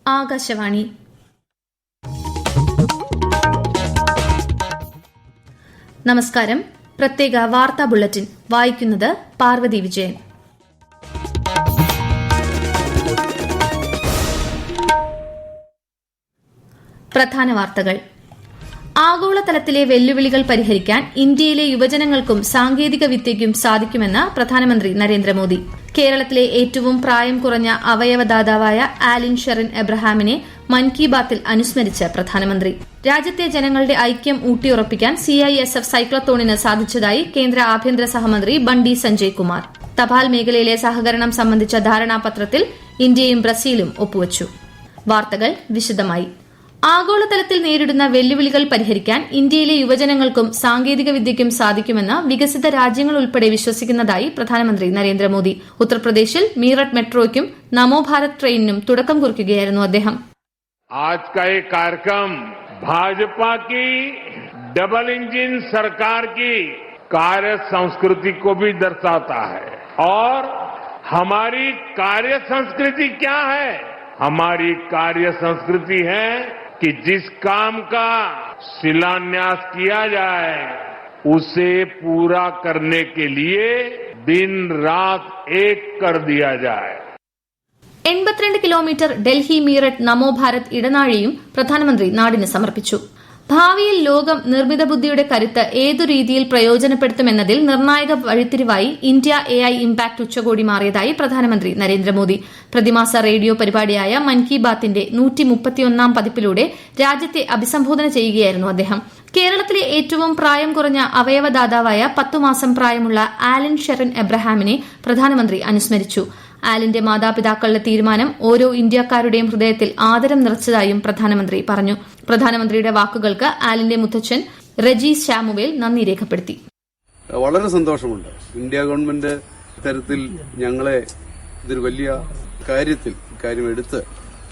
ആകാശവാണി. നമസ്കാരം. പ്രത്യേക വാർത്താ ബുള്ളറ്റിൻ വായിക്കുന്നത് പാർവതി വിജയൻ. പ്രധാന വാർത്തകൾ. ആഗോളതലത്തിലെ വെല്ലുവിളികൾ പരിഹരിക്കാൻ ഇന്ത്യയിലെ യുവജനങ്ങൾക്കും സാങ്കേതിക വിദ്യയ്ക്കും സാധിക്കുമെന്ന് പ്രധാനമന്ത്രി നരേന്ദ്രമോദി. കേരളത്തിലെ ഏറ്റവും പ്രായം കുറഞ്ഞ അവയവദാതാവായ ആലിൻ ഷെറിൻ എബ്രഹാമിനെ മൻ കി ബാത്തിൽ അനുസ്മരിച്ച് പ്രധാനമന്ത്രി. രാജ്യത്തെ ജനങ്ങളുടെ ഐക്യം ഊട്ടിയുറപ്പിക്കാൻ CISF സൈക്ലത്തോണിന് സാധിച്ചതായി കേന്ദ്ര ആഭ്യന്തര സഹമന്ത്രി ബണ്ടി സഞ്ജയ് കുമാർ. തപാൽ മേഖലയിലെ സഹകരണം സംബന്ധിച്ച ധാരണാപത്രത്തിൽ ഇന്ത്യയും ബ്രസീലും ഒപ്പുവച്ചു. വാർത്തകൾ വിശദമായി. ആഗോളതലത്തിൽ നേരിടുന്ന വെല്ലുവിളികൾ പരിഹരിക്കാൻ ഇന്ത്യയിലെ യുവജനങ്ങൾക്കും സാങ്കേതിക വിദ്യയ്ക്കും സാധിക്കുമെന്ന് വികസിത രാജ്യങ്ങൾ ഉൾപ്പെടെ വിശ്വസിക്കുന്നതായി പ്രധാനമന്ത്രി നരേന്ദ്രമോദി. ഉത്തർപ്രദേശിൽ മീററ്റ് മെട്രോയ്ക്കും നമോ ഭാരത് ട്രെയിനിനും തുടക്കം കുറിക്കുകയായിരുന്നു അദ്ദേഹം. आज का ये कार्यक्रम भाजपा की डबल इंजन सरकार की कार्य संस्कृति को भी दर्शाता है. और हमारी कार्य संस्कृति क्या है? हमारी कार्य संस्कृति है कि जिस काम का शिलान्यास किया जाए उसे पूरा करने के लिए दिन रात एक कर दिया जाए. 82 കിലോമീറ്റർ ഡൽഹി മീററ്റ് നമോ ഭാരത് ഇടനാഴിയും പ്രധാനമന്ത്രി നാടിന് സമർപ്പിച്ചു. ഭാവിയിൽ ലോകം നിർമ്മിത ബുദ്ധിയുടെ കരുത്ത് ഏതു രീതിയിൽ പ്രയോജനപ്പെടുത്തുമെന്നതിൽ നിർണായക വഴിത്തിരിവായി ഇന്ത്യ AI ഇംപാക്ട് ഉച്ചകോടി മാറിയതായി പ്രധാനമന്ത്രി നരേന്ദ്രമോദി. പ്രതിമാസ റേഡിയോ പരിപാടിയായ മൻ കി ബാത്തിന്റെ 131 പതിപ്പിലൂടെ രാജ്യത്തെ അഭിസംബോധന ചെയ്യുകയായിരുന്നു അദ്ദേഹം. കേരളത്തിലെ ഏറ്റവും പ്രായം കുറഞ്ഞ അവയവദാതാവായ 10 മാസം പ്രായമുള്ള ആലിൻ ഷെറിൻ എബ്രഹാമിനെ പ്രധാനമന്ത്രി അനുസ്മരിച്ചു. ആലിന്റെ മാതാപിതാക്കളുടെ തീരുമാനം ഓരോ ഇന്ത്യക്കാരുടെയും ഹൃദയത്തിൽ ആദരം നിറച്ചതായും പ്രധാനമന്ത്രി പറഞ്ഞു. പ്രധാനമന്ത്രിയുടെ വാക്കുകൾക്ക് ആലിന്റെ മുത്തച്ഛൻ റജീസ് ശാമുവേൽ നന്ദി രേഖപ്പെടുത്തി. വളരെ സന്തോഷമുണ്ട്. ഇന്ത്യ ഗവൺമെന്റ് ഇത്തരത്തിൽ ഞങ്ങളെ ഇതൊരു വലിയ കാര്യം എടുത്ത്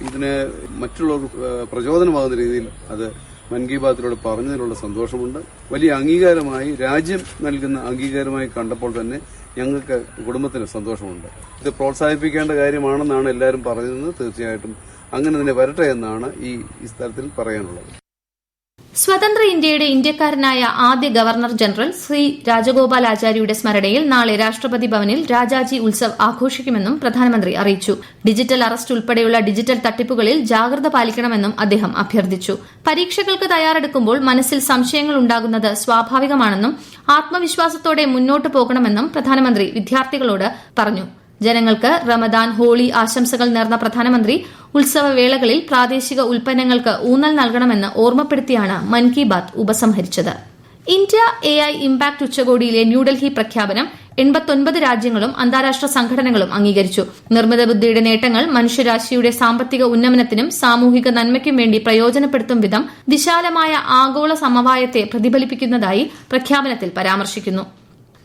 ഇതിന് മറ്റുള്ളവർ പ്രചോദനമാകുന്ന രീതിയിൽ അത് മൻ കി ബാത്തിലൂടെ പറഞ്ഞതിനുള്ള സന്തോഷമുണ്ട്. വലിയ അംഗീകാരമായി രാജ്യം നൽകുന്ന അംഗീകാരമായി കണ്ടപ്പോൾ തന്നെ ഞങ്ങൾക്ക് കുടുംബത്തിന് സന്തോഷമുണ്ട്. ഇത് പ്രോത്സാഹിപ്പിക്കേണ്ട കാര്യമാണെന്നാണ് എല്ലാവരും പറഞ്ഞത്. തീർച്ചയായിട്ടും അങ്ങനെ തന്നെ വരട്ടെ എന്നാണ് ഈ സ്ഥലത്തിൽ പറയാനുള്ളത്. സ്വതന്ത്ര ഇന്ത്യയുടെ ഇന്ത്യക്കാരനായ ആദ്യ ഗവർണർ ജനറൽ ശ്രീ രാജഗോപാലാചാരിയുടെ സ്മരണയിൽ നാളെ രാഷ്ട്രപതി ഭവനിൽ രാജാജി ഉത്സവ് ആഘോഷിക്കുമെന്നും പ്രധാനമന്ത്രി അറിയിച്ചു. ഡിജിറ്റൽ അറസ്റ്റ് ഉൾപ്പെടെയുള്ള ഡിജിറ്റൽ തട്ടിപ്പുകളിൽ ജാഗ്രത പാലിക്കണമെന്നും അദ്ദേഹം അഭ്യർത്ഥിച്ചു. പരീക്ഷകൾക്ക് തയ്യാറെടുക്കുമ്പോൾ മനസ്സിൽ സംശയങ്ങൾ ഉണ്ടാകുന്നത് സ്വാഭാവികമാണെന്നും ആത്മവിശ്വാസത്തോടെ മുന്നോട്ടു പോകണമെന്നും പ്രധാനമന്ത്രി വിദ്യാർത്ഥികളോട് പറഞ്ഞു. ജനങ്ങൾക്ക് റമദാൻ, ഹോളി ആശംസകൾ നേർന്ന പ്രധാനമന്ത്രി ഉത്സവവേളകളിൽ പ്രാദേശിക ഉൽപ്പന്നങ്ങൾക്ക് ഊന്നൽ നൽകണമെന്ന് ഓർമ്മപ്പെടുത്തിയാണ് മൻ കി ബാത് ഉപസംഹരിച്ചത്. ഇന്ത്യ AI ഇംപാക്ട് ഉച്ചകോടിയിലെ ന്യൂഡൽഹി പ്രഖ്യാപനം 89 രാജ്യങ്ങളും അന്താരാഷ്ട്ര സംഘടനകളും അംഗീകരിച്ചു. നിർമ്മിത ബുദ്ധിയുടെ നേട്ടങ്ങൾ മനുഷ്യരാശിയുടെ സാമ്പത്തിക ഉന്നമനത്തിനും സാമൂഹിക നന്മയ്ക്കും വേണ്ടി പ്രയോജനപ്പെടുത്തും വിധം വിശാലമായ ആഗോള സമവായത്തെ പ്രതിഫലിപ്പിക്കുന്നതായി പ്രഖ്യാപനത്തിൽ പരാമർശിക്കുന്നു.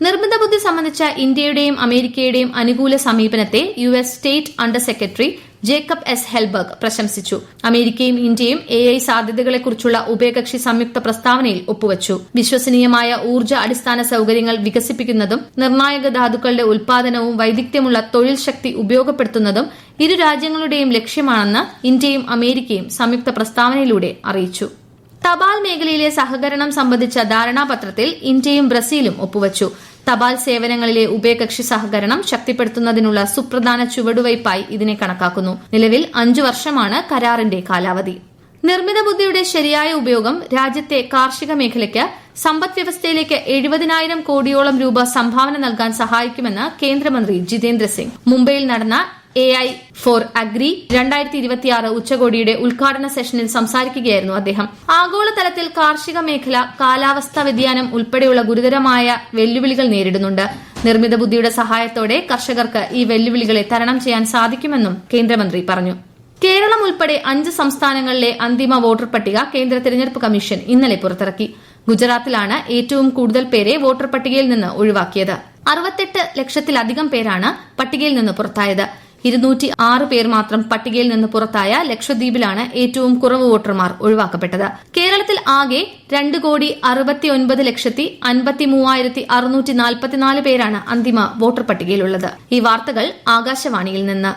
നിർമ്മിത ബുദ്ധി സംബന്ധിച്ച ഇന്ത്യയുടെയും അമേരിക്കയുടെയും അനുകൂല സമീപനത്തെ US state under secretary Jacob S. ഹെൽബർഗ് പ്രശംസിച്ചു. അമേരിക്കയും ഇന്ത്യയും AI സാധ്യതകളെക്കുറിച്ചുള്ള ഉഭയകക്ഷി സംയുക്ത പ്രസ്താവനയിൽ ഒപ്പുവച്ചു. വിശ്വസനീയമായ ഊർജ്ജ അടിസ്ഥാന സൌകര്യങ്ങൾ വികസിപ്പിക്കുന്നതും നിർണായക ധാതുക്കളുടെ ഉൽപാദനവും വൈദഗ്ധ്യമുള്ള തൊഴിൽ ശക്തി ഉപയോഗപ്പെടുത്തുന്നതും ഇരു രാജ്യങ്ങളുടെയും ലക്ഷ്യമാണെന്ന് ഇന്ത്യയും അമേരിക്കയും സംയുക്ത പ്രസ്താവനയിലൂടെ അറിയിച്ചു. തപാൽ മേഖലയിലെ സഹകരണം സംബന്ധിച്ച ധാരണാപത്രത്തിൽ ഇന്ത്യയും ബ്രസീലും ഒപ്പുവച്ചു. തപാൽ സേവനങ്ങളിലെ ഉഭയകക്ഷി സഹകരണം ശക്തിപ്പെടുത്തുന്നതിനുള്ള സുപ്രധാന ചുവടുവയ്പായി ഇതിനെ കണക്കാക്കുന്നു. നിലവിൽ 5 വർഷമാണ് കരാറിന്റെ കാലാവധി. നിർമ്മിത ബുദ്ധിയുടെ ശരിയായ ഉപയോഗം രാജ്യത്തെ കാർഷിക മേഖലയ്ക്ക് സമ്പദ്വ്യവസ്ഥയിലേക്ക് 70,000 കോടിയോളം രൂപ സംഭാവന നൽകാൻ സഹായിക്കുമെന്ന് കേന്ദ്രമന്ത്രി ജിതേന്ദ്ര സിംഗ് മുംബൈയിൽ നടന്ന AI ഫോർ അഗ്രി 2026 ഉച്ചകോടിയുടെ ഉദ്ഘാടന സെഷനിൽ സംസാരിക്കുകയായിരുന്നു അദ്ദേഹം. ആഗോളതലത്തിൽ കാർഷിക മേഖല കാലാവസ്ഥാ വ്യതിയാനം ഉൾപ്പെടെയുള്ള ഗുരുതരമായ വെല്ലുവിളികൾ നേരിടുന്നുണ്ട്. നിർമ്മിത ബുദ്ധിയുടെ സഹായത്തോടെ കർഷകർക്ക് ഈ വെല്ലുവിളികളെ തരണം ചെയ്യാൻ സാധിക്കുമെന്നും കേന്ദ്രമന്ത്രി പറഞ്ഞു. കേരളം ഉൾപ്പെടെ 5 സംസ്ഥാനങ്ങളിലെ അന്തിമ വോട്ടർ പട്ടിക കേന്ദ്ര തെരഞ്ഞെടുപ്പ് കമ്മീഷൻ ഇന്നലെ പുറത്തിറക്കി. ഗുജറാത്തിലാണ് ഏറ്റവും കൂടുതൽ പേരെ വോട്ടർ പട്ടികയിൽ നിന്ന് ഒഴിവാക്കിയത്. 68 ലക്ഷത്തിലധികം പേരാണ് പട്ടികയിൽ നിന്ന് പുറത്തായത്. 206 പേർ മാത്രം പട്ടികയിൽ നിന്ന് പുറത്തായ ലക്ഷദ്വീപിലാണ് ഏറ്റവും കുറവ് വോട്ടർമാർ ഒഴിവാക്കപ്പെട്ടത്. കേരളത്തിൽ ആകെ 2,60,53,644 പേരാണ് അന്തിമ വോട്ടർ പട്ടികയിലുള്ളത്. ഈ വാർത്തകൾ ആകാശവാണിയിൽ നിന്ന്.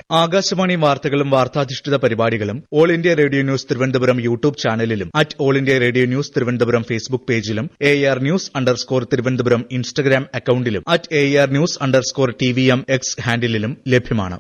ആകാശവാണി വാർത്തകളും വാർത്താധിഷ്ഠിത പരിപാടികളും All India Radio News Thiruvananthapuram YouTube ചാനലിലും All India Radio News Thiruvananthapuram Facebook പേജിലും AR News_ തിരുവനന്തപുരം ഇൻസ്റ്റഗ്രാം അക്കൌണ്ടിലും AR News_TVM X ഹാൻഡിലും ലഭ്യമാണ്.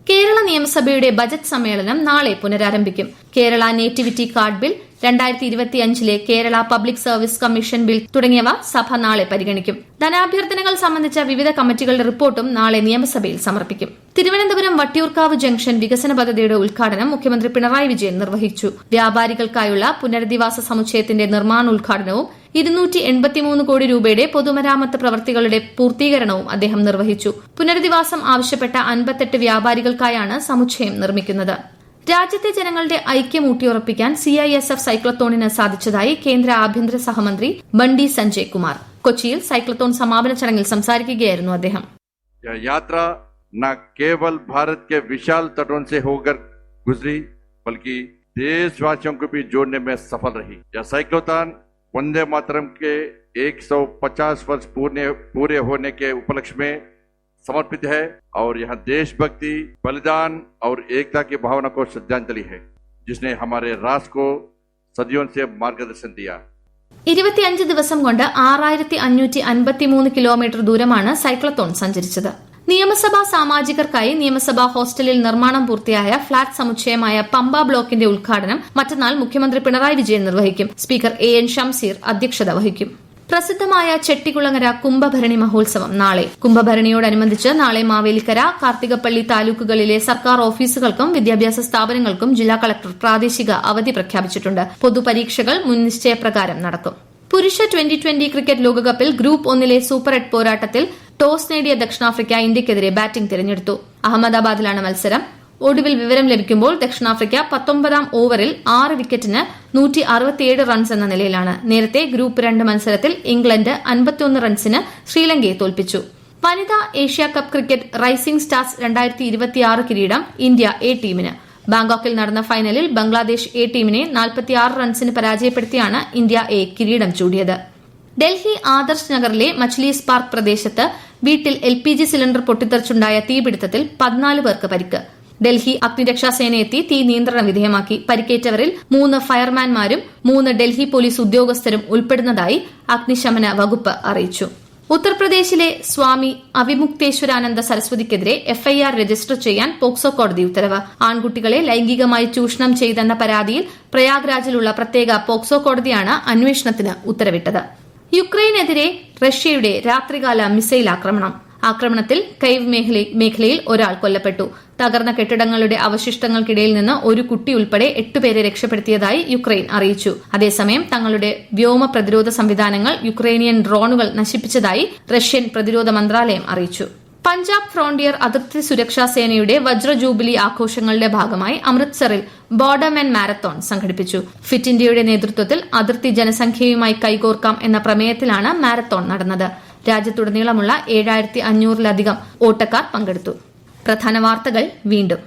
കേരള നിയമസഭയുടെ ബജറ്റ് സമ്മേളനം നാളെ പുനരാരംഭിക്കും. Kerala nativity card bill, 2025 Kerala public service commission bill തുടങ്ങിയവ സഭ നാളെ പരിഗണിക്കും. ധനാഭ്യർത്ഥനകൾ സംബന്ധിച്ച വിവിധ കമ്മിറ്റികളുടെ റിപ്പോർട്ടും നാളെ നിയമസഭയിൽ സമർപ്പിക്കും. തിരുവനന്തപുരം വട്ടിയൂർക്കാവ് ജംഗ്ഷൻ വികസന പദ്ധതിയുടെ ഉദ്ഘാടനം മുഖ്യമന്ത്രി പിണറായി വിജയൻ നിർവഹിച്ചു. വ്യാപാരികൾക്കായുള്ള പുനരധിവാസ സമുച്ചയത്തിന്റെ നിർമ്മാണോദ്ഘാടനവും 283 കോടി രൂപയുടെ പൊതുമരാമത്ത് പ്രവൃത്തികളുടെ പൂർത്തീകരണവും അദ്ദേഹം നിർവഹിച്ചു. പുനരധിവാസം ആവശ്യപ്പെട്ട 58 വ്യാപാരികൾക്കായാണ് സമുച്ചയം നിർമ്മിക്കുന്നത്. രാജ്യത്തെ ജനങ്ങളുടെ ഐക്യം ഊട്ടിയുറപ്പിക്കാൻ CISF സൈക്ലത്തോണിന് സാധിച്ചതായി കേന്ദ്ര ആഭ്യന്തര സഹമന്ത്രി ബണ്ടി സഞ്ജയ് കുമാർ. കൊച്ചിയിൽ സൈക്ലത്തോൺ സമാപന ചടങ്ങിൽ സംസാരിക്കുകയായിരുന്നു അദ്ദേഹം. യാത്ര न केवल भारत के विशाल तटों से होकर गुजरी बल्कि देशवासियों को भी जोड़ने में सफल रही. यह साइक्लोथॉन वंदे मातरम के 150 वर्ष पूरे होने के उपलक्ष्य में समर्पित है और यहाँ देशभक्ति, बलिदान और एकता की भावना को श्रद्धांजलि है, जिसने हमारे राष्ट्र को सदियों से मार्गदर्शन दिया. 25 ദിവസം കൊണ്ട് 6553 കിലോമീറ്റർ ദൂരമാണ് സൈക്ലത്തോൺ സഞ്ചരിച്ചത്. നിയമസഭാ സാമാജികർക്കായി നിയമസഭാ ഹോസ്റ്റലിൽ നിർമ്മാണം പൂർത്തിയായ ഫ്ളാറ്റ് സമുച്ചയമായ പമ്പ ബ്ലോക്കിന്റെ ഉദ്ഘാടനം മറ്റന്നാൾ മുഖ്യമന്ത്രി പിണറായി വിജയൻ നിർവഹിക്കും. സ്പീക്കർ AN ഷംസീർ അധ്യക്ഷത വഹിക്കും. പ്രസിദ്ധമായ ചെട്ടികുളങ്ങര കുംഭഭരണി മഹോത്സവം നാളെ. കുംഭഭരണിയോടനുബന്ധിച്ച് നാളെ മാവേലിക്കര, കാർത്തികപ്പള്ളി താലൂക്കുകളിലെ സർക്കാർ ഓഫീസുകൾക്കും വിദ്യാഭ്യാസ സ്ഥാപനങ്ങൾക്കും ജില്ലാ കളക്ടർ പ്രാദേശിക അവധി പ്രഖ്യാപിച്ചിട്ടുണ്ട്. പൊതുപരീക്ഷകൾ മുൻനിശ്ചയപ്രകാരം നടക്കും. പുരുഷ 2020 ക്രിക്കറ്റ് ലോകകപ്പിൽ ഗ്രൂപ്പ് 1 സൂപ്പർ 8 പോരാട്ടത്തിൽ ടോസ് നേടിയ ദക്ഷിണാഫ്രിക്ക ഇന്ത്യക്കെതിരെ ബാറ്റിംഗ് തിരഞ്ഞെടുത്തു. അഹമ്മദാബാദിലാണ് മത്സരം. ഒടുവിൽ വിവരം ലഭിക്കുമ്പോൾ ദക്ഷിണാഫ്രിക്ക 19ാം ഓവറിൽ 6 വിക്കറ്റിന് 167 റൺസ് എന്ന നിലയിലാണ്. നേരത്തെ ഗ്രൂപ്പ് 2 മത്സരത്തിൽ ഇംഗ്ലണ്ട് 51 റൺസിന് ശ്രീലങ്കയെ തോൽപ്പിച്ചു. വനിതാ ഏഷ്യാകപ്പ് ക്രിക്കറ്റ് റൈസിംഗ് സ്റ്റാർസ് 2026 കിരീടം ഇന്ത്യ A ടീമിന്. ബാങ്കോക്കിൽ നടന്ന ഫൈനലിൽ ബംഗ്ലാദേശ് A ടീമിനെ 46 റൺസിന് പരാജയപ്പെടുത്തിയാണ് ഇന്ത്യ A കിരീടം ചൂടിയത്. ഡൽഹി ആദർശ് നഗറിലെ മച്ലീസ് പാർക്ക് പ്രദേശത്ത് വീട്ടിൽ LPG സിലിണ്ടർ പൊട്ടിത്തെറിച്ചുണ്ടായ തീപിടുത്തത്തിൽ 14 പേർക്ക് പരിക്ക്. ഡൽഹി അഗ്നിരക്ഷാസേനയെത്തി തീ നിയന്ത്രണ വിധേയമാക്കി. പരിക്കേറ്റവരിൽ 3 ഫയർമാൻമാരും 3 ഡൽഹി പോലീസ് ഉദ്യോഗസ്ഥരും ഉൾപ്പെടുന്നതായി അഗ്നിശമന വകുപ്പ് അറിയിച്ചു. ഉത്തർപ്രദേശിലെ സ്വാമി അവിമുക്തേശ്വരാനന്ദ സരസ്വതിക്കെതിരെ FIR രജിസ്റ്റർ ചെയ്യാൻ പോക്സോ കോടതി ഉത്തരവ്. ആൺകുട്ടികളെ ലൈംഗികമായി ചൂഷണം ചെയ്തെന്ന പരാതിയിൽ പ്രയാഗ്രാജിലുള്ള പ്രത്യേക പോക്സോ കോടതിയാണ് അന്വേഷണത്തിന് ഉത്തരവിട്ടത്. യുക്രൈനെതിരെ റഷ്യയുടെ രാത്രികാല മിസൈൽ ആക്രമണത്തിൽ കൈവ് മേഖലയിൽ ഒരാൾ കൊല്ലപ്പെട്ടു. തകർന്ന കെട്ടിടങ്ങളുടെ അവശിഷ്ടങ്ങൾക്കിടയിൽ നിന്ന് ഒരു കുട്ടി ഉൾപ്പെടെ 8 പേരെ രക്ഷപ്പെടുത്തിയതായി യുക്രൈൻ അറിയിച്ചു. അതേസമയം തങ്ങളുടെ വ്യോമ പ്രതിരോധ സംവിധാനങ്ങൾ യുക്രൈനിയൻ ഡ്രോണുകൾ നശിപ്പിച്ചതായി റഷ്യൻ പ്രതിരോധ മന്ത്രാലയം അറിയിച്ചു. പഞ്ചാബ് ഫ്രോണ്ടിയർ അതിർത്തി സുരക്ഷാ സേനയുടെ വജ്ര ജൂബിലി ആഘോഷങ്ങളുടെ ഭാഗമായി അമൃത്സറിൽ ബോർഡർമെൻ മാരത്തോൺ സംഘടിപ്പിച്ചു. ഫിറ്റ് ഇന്ത്യയുടെ നേതൃത്വത്തിൽ അതിർത്തി ജനസംഖ്യയുമായി കൈകോർക്കാം എന്ന പ്രമേയത്തിലാണ് മാരത്തോൺ നടന്നത്. രാജ്യത്തുടനീളമുള്ള 7500-ലധികം ഓട്ടക്കാർ പങ്കെടുത്തു. പ്രധാന വാർത്തകൾ വീണ്ടും.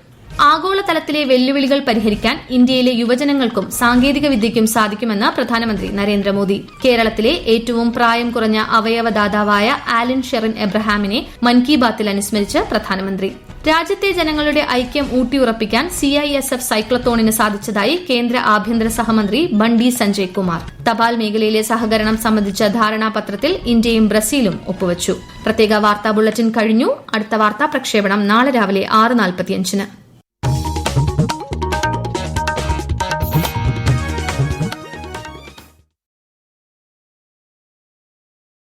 ആഗോളതലത്തിലെ വെല്ലുവിളികൾ പരിഹരിക്കാൻ ഇന്ത്യയിലെ യുവജനങ്ങൾക്കും സാങ്കേതിക വിദ്യയ്ക്കും സാധിക്കുമെന്ന് പ്രധാനമന്ത്രി നരേന്ദ്രമോദി. കേരളത്തിലെ ഏറ്റവും പ്രായം കുറഞ്ഞ അവയവദാതാവായ ആലൻ ഷെറിൻ എബ്രഹാമിനെ മൻ കി ബാത്തിൽ അനുസ്മരിച്ച് പ്രധാനമന്ത്രി. രാജ്യത്തെ ജനങ്ങളുടെ ഐക്യം ഊട്ടിയുറപ്പിക്കാൻ CISF സൈക്ലത്തോണിന് സാധിച്ചതായി കേന്ദ്ര ആഭ്യന്തര സഹമന്ത്രി ബണ്ടി സഞ്ജയ് കുമാർ. തപാൽ മേഖലയിലെ സഹകരണം സംബന്ധിച്ച ധാരണാപത്രത്തിൽ ഇന്ത്യയും ബ്രസീലും ഒപ്പുവച്ചു. പ്രത്യേക വാർത്താ ബുള്ളറ്റിൻ കഴിഞ്ഞു. അടുത്ത വാർത്താ പ്രക്ഷേപണം നാളെ രാവിലെ 6:45-ന്.